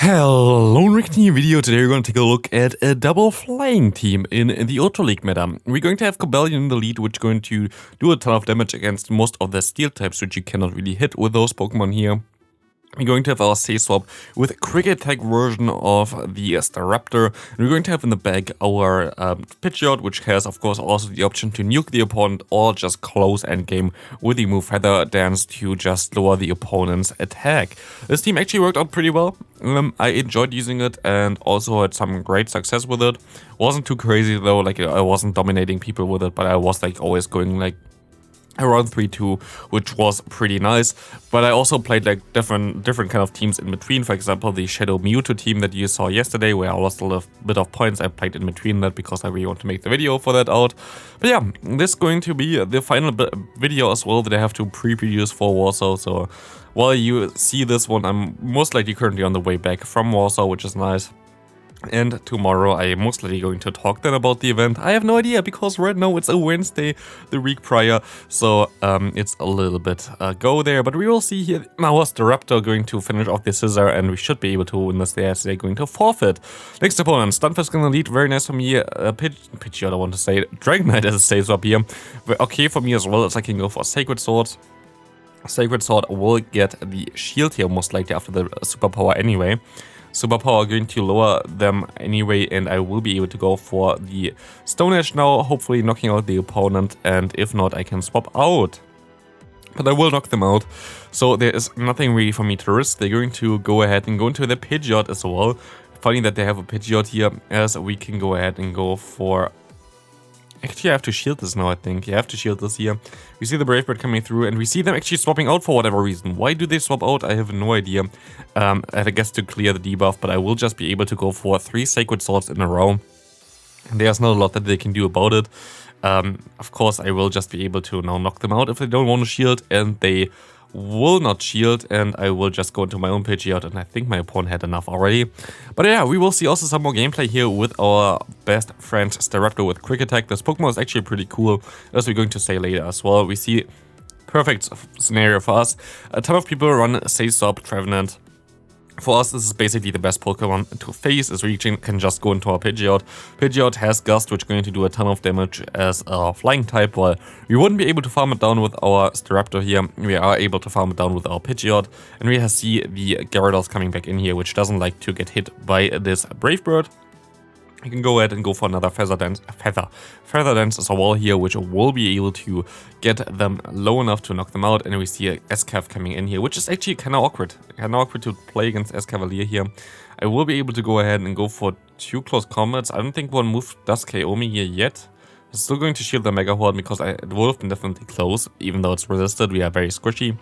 Hello, Rick, new video. Today we're going to take a look at a double flying team in the Ultra League meta. We're going to have Cobalion in the lead, which is going to do a ton of damage against most of the steel types, which you cannot really hit with those Pokemon here. We're going to have our Say Swap with Quick Attack version of the Staraptor. And we're going to have in the bag our Pidgeot, which has, of course, also the option to nuke the opponent or just close endgame with the move Feather Dance to just lower the opponent's attack. This team actually worked out pretty well. I enjoyed using it and also had some great success with it. Wasn't too crazy though, like I wasn't dominating people with it, but I was like always going like around 3-2, which was pretty nice. But I also played like different kind of teams in between. For example, the Shadow Mewtwo team that you saw yesterday, where I lost a little bit of points. I played in between that because I really want to make the video for that out. But yeah, this is going to be the final video as well that I have to pre-produce for Warsaw. So while you see this one, I'm most likely currently on the way back from Warsaw, which is nice. And tomorrow I am most likely going to talk then about the event. I have no idea because right now it's a Wednesday, the week prior, so it's a little bit go there. But we will see here. Now is the Raptor going to finish off the Scissor, and we should be able to win this there as they're going to forfeit. Next opponent, Stunfisk in the lead, very nice for me. Pidgeot, I want to say. Dragonite as a Say Swap here. Okay for me as well, as I can go for Sacred Sword. Sacred Sword will get the shield here most likely after the superpower anyway. Superpower going to lower them anyway, and I will be able to go for the Stone Edge now, hopefully knocking out the opponent, and if not, I can swap out. But I will knock them out, so there is nothing really for me to risk. They're going to go ahead and go into the Pidgeot as well. Funny that they have a Pidgeot here, as we can go ahead and go for... Actually, I have to shield this now, I think. You have to shield this here. We see the Brave Bird coming through, and we see them actually swapping out for whatever reason. Why do they swap out? I have no idea. I guess to clear the debuff, but I will just be able to go for 3 Sacred Swords in a row. And there's not a lot that they can do about it. Of course, I will just be able to now knock them out if they don't want to shield, and they will not shield, and I will just go into my own Pidgeot, and I think my opponent had enough already. But yeah, we will see also some more gameplay here with our best friend Staraptor with Quick Attack. This Pokemon is actually pretty cool, as we're going to say later as well. We see perfect scenario for us. A ton of people run Say Swap, Trevenant. For us, this is basically the best Pokemon to face, as we can just go into our Pidgeot. Pidgeot has Gust, which is going to do a ton of damage as a flying type, while we wouldn't be able to farm it down with our Staraptor here. We are able to farm it down with our Pidgeot, and we see the Gyarados coming back in here, which doesn't like to get hit by this Brave Bird. You can go ahead and go for another Feather Dance as well here, which will be able to get them low enough to knock them out. And we see a Escav coming in here, which is actually kind of awkward. Kind of awkward to play against Escavalier here. I will be able to go ahead and go for 2 close combats. I don't think one move does KO me here yet. I'm still going to shield the Mega Horn because it would have been definitely close, even though it's resisted. We are very squishy.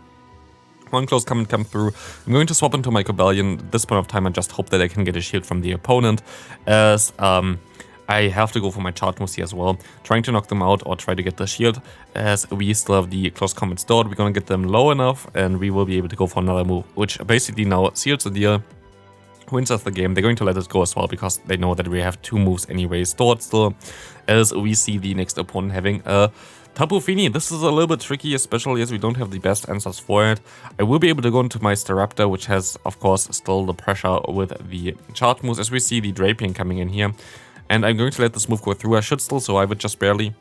One close comment come through. I'm going to swap into my Cobalion. At this point of time, I just hope that I can get a shield from the opponent, as I have to go for my charge moves here as well, trying to knock them out or try to get the shield, as we still have the close combat stored. We're going to get them low enough, and we will be able to go for another move, which basically now seals the deal, wins us the game. They're going to let it go as well, because they know that we have 2 moves anyway stored still, as we see the next opponent having a Tapu Fini. This is a little bit tricky, especially as we don't have the best answers for it. I will be able to go into my Staraptor, which has, of course, still the pressure with the charge moves, as we see the Drapion coming in here. And I'm going to let this move go through. I should still survive it just barely.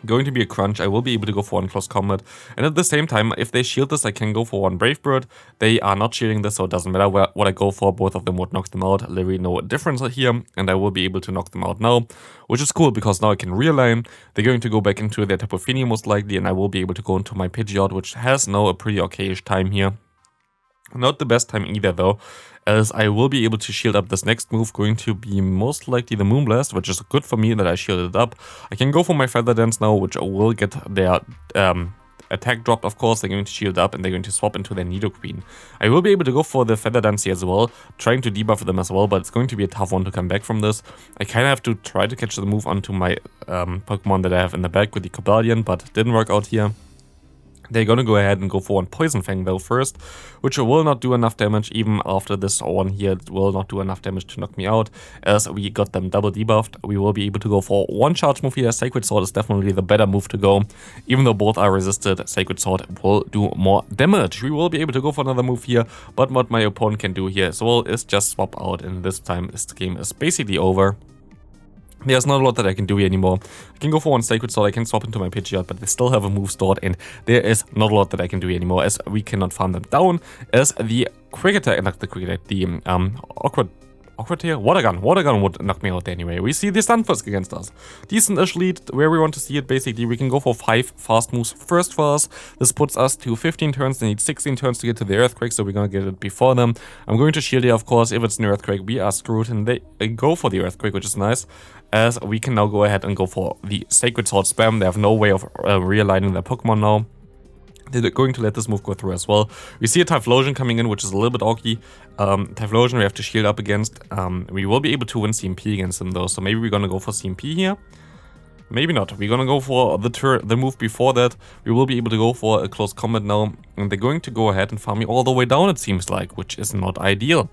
Going to be a crunch. I will be able to go for 1 close combat. And at the same time, if they shield this, I can go for 1 Brave Bird. They are not shielding this, so it doesn't matter what I go for. Both of them would knock them out. Literally no difference here. And I will be able to knock them out now, which is cool because now I can realign. They're going to go back into their Tapu Fini most likely, and I will be able to go into my Pidgeot, which has now a pretty okayish time here. Not the best time either though, as I will be able to shield up this next move, going to be most likely the Moonblast, which is good for me that I shielded it up. I can go for my Feather Dance now, which will get their attack dropped, of course. They're going to shield up and they're going to swap into their Nidoqueen. I will be able to go for the Feather Dance here as well, trying to debuff them as well, but it's going to be a tough one to come back from this. I kind of have to try to catch the move onto my Pokemon that I have in the back with the Cobalion, but it didn't work out here. They're gonna go ahead and go for one Poison Fang though first, which will not do enough damage. Even after this one here, it will not do enough damage to knock me out, as we got them double debuffed. We will be able to go for one charge move here. Sacred Sword is definitely the better move to go. Even though both are resisted, Sacred Sword will do more damage. We will be able to go for another move here, but what my opponent can do here as well is just swap out, and this time this game is basically over. There's not a lot that I can do here anymore. I can go for one Sacred Sword, I can swap into my Pidgeot, but they still have a move stored, and there is not a lot that I can do anymore, as we cannot farm them down, as the Quick Attack, not the Quick Attack, the Awkward here? Water Gun would knock me out anyway. We see the Stunfisk against us. Decent-ish lead, where we want to see it basically. We can go for 5 fast moves first for us. This puts us to 15 turns. They need 16 turns to get to the Earthquake, so we're gonna get it before them. I'm going to shield here, of course. If it's an Earthquake, we are screwed, and they go for the Earthquake, which is nice. As we can now go ahead and go for the Sacred Sword spam. They have no way of realigning their Pokemon now. They're going to let this move go through as well. We see a Typhlosion coming in, which is a little bit awky. Typhlosion we have to shield up against. We will be able to win CMP against them though, so maybe we're gonna go for CMP here. Maybe not. We're gonna go for the move before that. We will be able to go for a close combat now, and they're going to go ahead and farm me all the way down, it seems like, which is not ideal.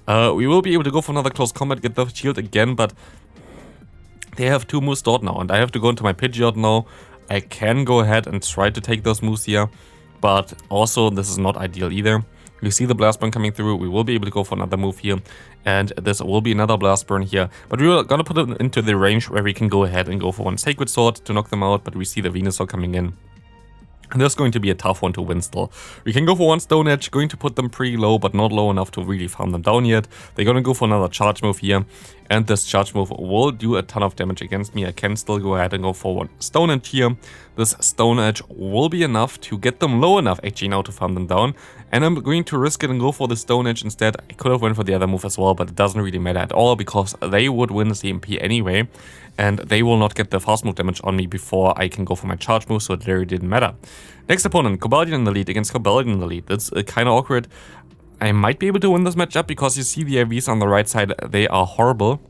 We will be able to go for another close combat, get the shield again, but they have 2 moves stored now, and I have to go into my Pidgeot now. I can go ahead and try to take those moves here, but also this is not ideal either. You see the Blast Burn coming through, we will be able to go for another move here, and this will be another Blast Burn here, but we're gonna put it into the range where we can go ahead and go for one Sacred Sword to knock them out, but we see the Venusaur coming in. And this is going to be a tough one to win still. We can go for one Stone Edge, going to put them pretty low, but not low enough to really farm them down yet. They're gonna go for another charge move here, and this charge move will do a ton of damage against me. I can still go ahead and go for one Stone Edge here. This Stone Edge will be enough to get them low enough actually now to farm them down. And I'm going to risk it and go for the Stone Edge instead. I could have went for the other move as well, but it doesn't really matter at all because they would win the CMP anyway. And they will not get the fast move damage on me before I can go for my charge move, so it really didn't matter. Next opponent, Cobalion in the lead against Cobalion in the lead. That's kind of awkward. I might be able to win this matchup because you see the IVs on the right side, they are horrible.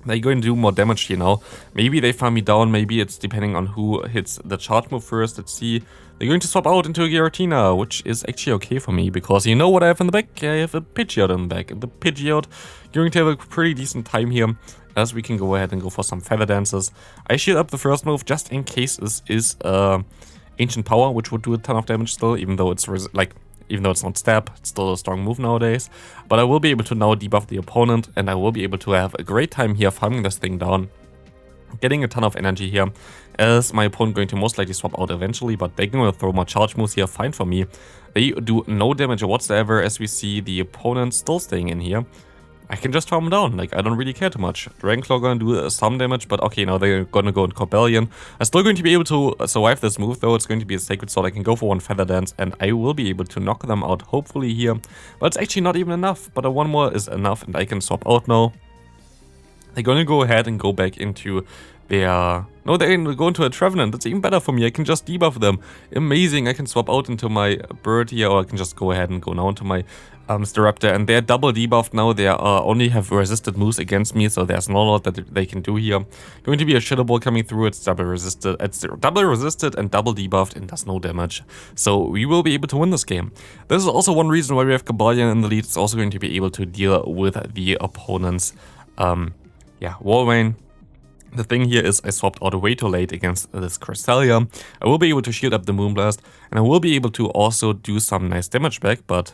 They're going to do more damage here now. Maybe they farm me down, maybe it's depending on who hits the charge move first. Let's see. They're going to swap out into a Giratina, which is actually okay for me because you know what I have in the back? I have a Pidgeot in the back. And the Pidgeot going to have a pretty decent time here, as we can go ahead and go for some Feather Dances. I shield up the first move just in case this is Ancient Power, which would do a ton of damage still, even though it's even though it's not stab, it's still a strong move nowadays. But I will be able to now debuff the opponent, and I will be able to have a great time here farming this thing down. Getting a ton of energy here, as my opponent going to most likely swap out eventually, but they're going to throw more charge moves here, fine for me. They do no damage whatsoever, as we see the opponent still staying in here. I can just farm them down, like I don't really care too much. Dragonclaw gonna do some damage, but okay, now they're gonna go in Cobalion. I'm still going to be able to survive this move though. It's going to be a Sacred Sword. I can go for one Feather Dance and I will be able to knock them out hopefully here. But it's actually not even enough, but one more is enough and I can swap out now. They're gonna go ahead and go back into their... No, they're gonna go into a Trevenant. That's even better for me. I can just debuff them. Amazing. I can swap out into my Bird here, or I can just go ahead and go now into my Staraptor. And they're double debuffed now. They only have resisted moves against me, so there's not a lot that they can do here. Going to be a Shitter Ball coming through. It's double resisted. It's double resisted and double debuffed and does no damage. So we will be able to win this game. This is also one reason why we have Cobalion in the lead. It's also going to be able to deal with the opponent's Walrein. The thing here is I swapped out way too late against this Cresselia. I will be able to shield up the Moonblast, and I will be able to also do some nice damage back, but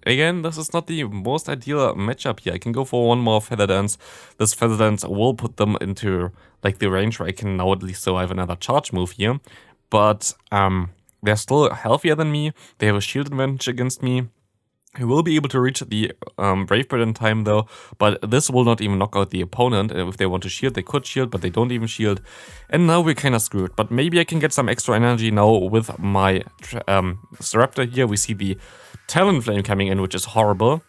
again, this is not the most ideal matchup here. I can go for one more Feather Dance. This Feather Dance will put them into like the range where I can now at least survive another charge move here, but they're still healthier than me. They have a shield advantage against me. I will be able to reach the Brave Bird in time though, but this will not even knock out the opponent. If they want to shield, they could shield, but they don't even shield. And now we're kind of screwed, but maybe I can get some extra energy now with my Staraptor here. We see the Talonflame coming in, which is horrible,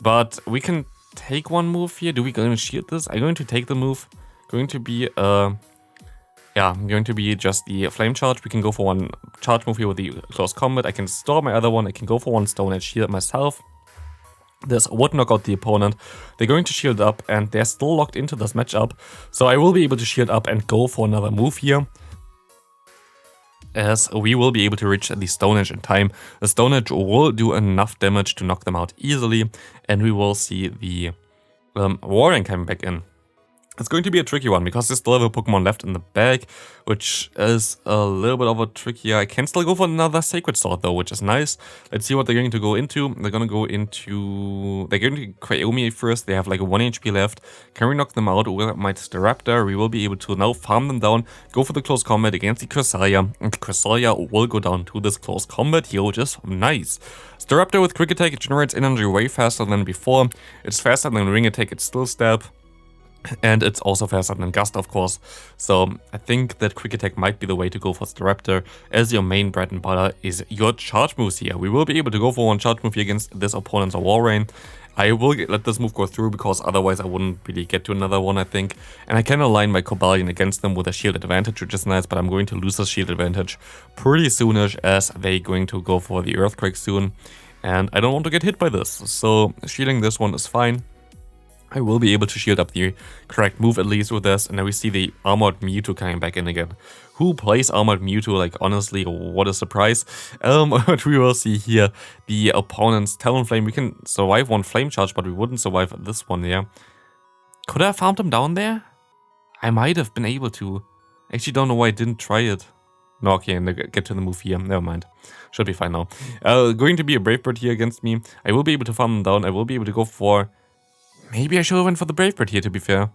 but we can take one move here. Do we going to shield this? I'm going to take the move. Going to be I'm going to be just the Flame Charge. We can go for one charge move here with the Close Combat. I can store my other one. I can go for one Stone Edge, shield myself. This would knock out the opponent. They're going to shield up and they're still locked into this matchup. So I will be able to shield up and go for another move here. as we will be able to reach the Stone Edge in time. The Stone Edge will do enough damage to knock them out easily, and we will see the Warren coming back in. It's going to be a tricky one because they still have a Pokemon left in the bag, which is a little bit of a trickier. I can still go for another Sacred Sword though, which is nice. Let's see what they're going to go into. They're going to Kaiwei first. They have like a 1 HP left. Can we knock them out with my Staraptor? We will be able to now farm them down, go for the close combat against the Cresselia, and Cresselia will go down to this close combat here, which is nice. Staraptor with Quick Attack, it generates energy way faster than before. It's faster than Ring Attack, it's still Stab. And it's also faster than Gust, of course. So I think that Quick Attack might be the way to go for Staraptor, as your main bread and butter is your charge moves here. We will be able to go for one charge move here against this opponent's Walrein. I will let this move go through because otherwise I wouldn't really get to another one, I think. And I can align my Cobalion against them with a shield advantage, which is nice, but I'm going to lose this shield advantage pretty soonish as they're going to go for the Earthquake soon. And I don't want to get hit by this, so shielding this one is fine. I will be able to shield up the correct move at least with this, and then we see the Armored Mewtwo coming back in again. Who plays Armored Mewtwo? Like, honestly, what a surprise. But we will see here the opponent's Talonflame. We can survive one Flame Charge, but we wouldn't survive this one, yeah. Could I have found him down there? I might have been able to. Actually, don't know why I didn't try it. No, okay, and get to the move here. Never mind. Should be fine now. Going to be a Brave Bird here against me. I will be able to farm him down. I will be able to go for... Maybe I should have went for the Brave Bird here, to be fair.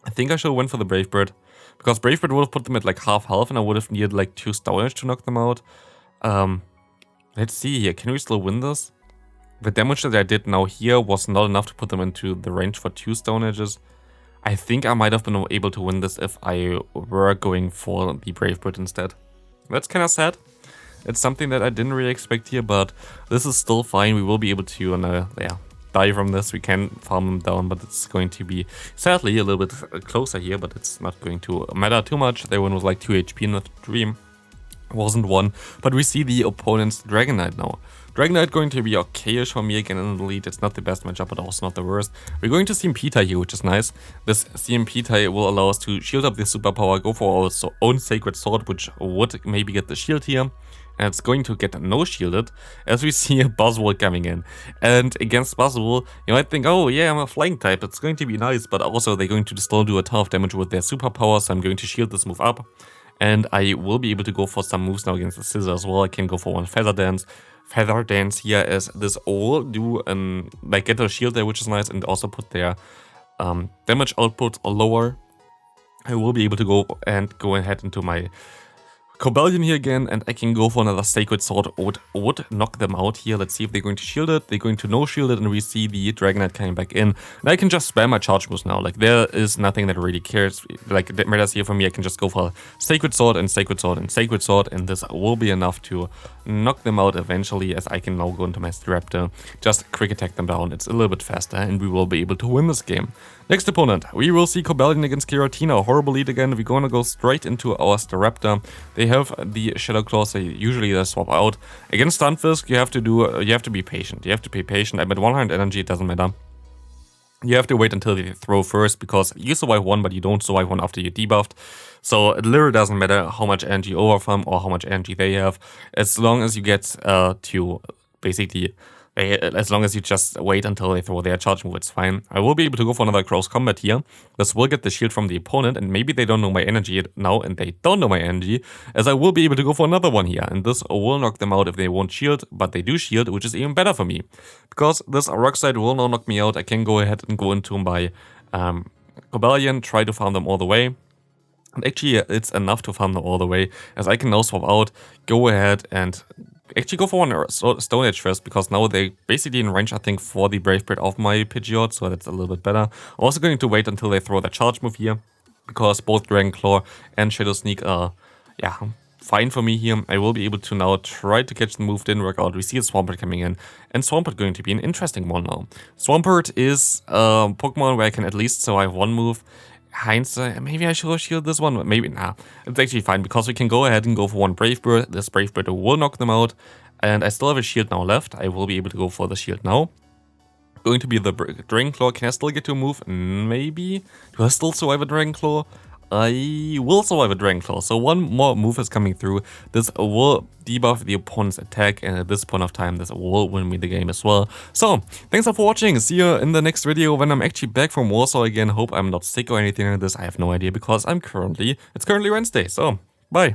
I think I should have went for the Brave Bird. Because Brave Bird would have put them at like half health and I would have needed like 2 Stone Edge to knock them out. Let's see here. Can we still win this? The damage that I did now here was not enough to put them into the range for 2 Stone Edges. I think I might have been able to win this if I were going for the Brave Bird instead. That's kind of sad. It's something that I didn't really expect here, but this is still fine. We will be able to, die from this. We can farm them down, but it's going to be sadly a little bit closer here, but it's not going to matter too much. They won with like 2 HP in the dream. Wasn't 1, but we see the opponent's Dragonite now. Dragonite going to be okayish for me again in the lead. It's not the best matchup, but also not the worst. We're going to CMP tie here, which is nice. This CMP tie will allow us to shield up the superpower, go for our own Sacred Sword, which would maybe get the shield here. And it's going to get no shielded, as we see a Buzzwole coming in. And against Buzzwole, you might think, oh yeah, I'm a flying type, it's going to be nice, but also they're going to still do a ton of damage with their superpower, so I'm going to shield this move up. And I will be able to go for some moves now against the Scissor as well. I can go for one Feather Dance here, as this all do get a shield there, which is nice, and also put their damage output lower. I will be able to go ahead into my Cobalion here again, and I can go for another Sacred Sword, would knock them out here. Let's see if they're going to shield it. They're going to no shield it, and we see the Dragonite coming back in. And I can just spam my charge moves now. Like, there is nothing that really cares. Like, that matters here for me. I can just go for Sacred Sword and Sacred Sword and Sacred Sword, and this will be enough to knock them out eventually, as I can now go into my Raptor, just Quick Attack them down. It's a little bit faster, and we will be able to win this game. Next opponent, we will see Cobalion against Giratina. Horrible lead again. We're gonna go straight into our Staraptor. They have the Shadow Claws. Usually they swap out. Against Stunfisk, you have to be patient. You have to be patient. I'm at 100 energy. It doesn't matter. You have to wait until they throw first, because you survive one, but you don't survive one after you're debuffed. So it literally doesn't matter how much energy you overfarm or how much energy they have, as long as you get to basically. As long as you just wait until they throw their charge move, it's fine. I will be able to go for another close combat here. This will get the shield from the opponent, and maybe they don't know my energy now, and they don't know my energy, as I will be able to go for another one here. And this will knock them out if they won't shield, but they do shield, which is even better for me. Because this Rock Slide will now knock me out, I can go ahead and go into my Cobalion, try to farm them all the way. And actually, it's enough to farm them all the way, as I can now swap out, go ahead and actually go for one Stone Edge first, because now they basically in range, I think, for the Brave Bird of my Pidgeot, so that's a little bit better. I'm also going to wait until they throw the charge move here, because both Dragon Claw and Shadow Sneak are, fine for me here. I will be able to now try to catch the move, didn't work out. We see a Swampert coming in, and Swampert going to be an interesting one now. Swampert is a Pokemon where I can at least survive one move. Hindsight, maybe I should have shielded this one, maybe nah. It's actually fine, because we can go ahead and go for one Brave Bird. This Brave Bird will knock them out, and I still have a shield now left. I will be able to go for the shield now. Going to be the Dragon Claw. Can I still get to a move? Maybe. Do I still survive a Dragon Claw? I will survive a Dragonfall. So one more move is coming through. This will debuff the opponent's attack, and at this point of time, this will win me the game as well. So thanks for watching. See you in the next video when I'm actually back from Warsaw again. Hope I'm not sick or anything like this. I have no idea because it's currently Wednesday. So bye.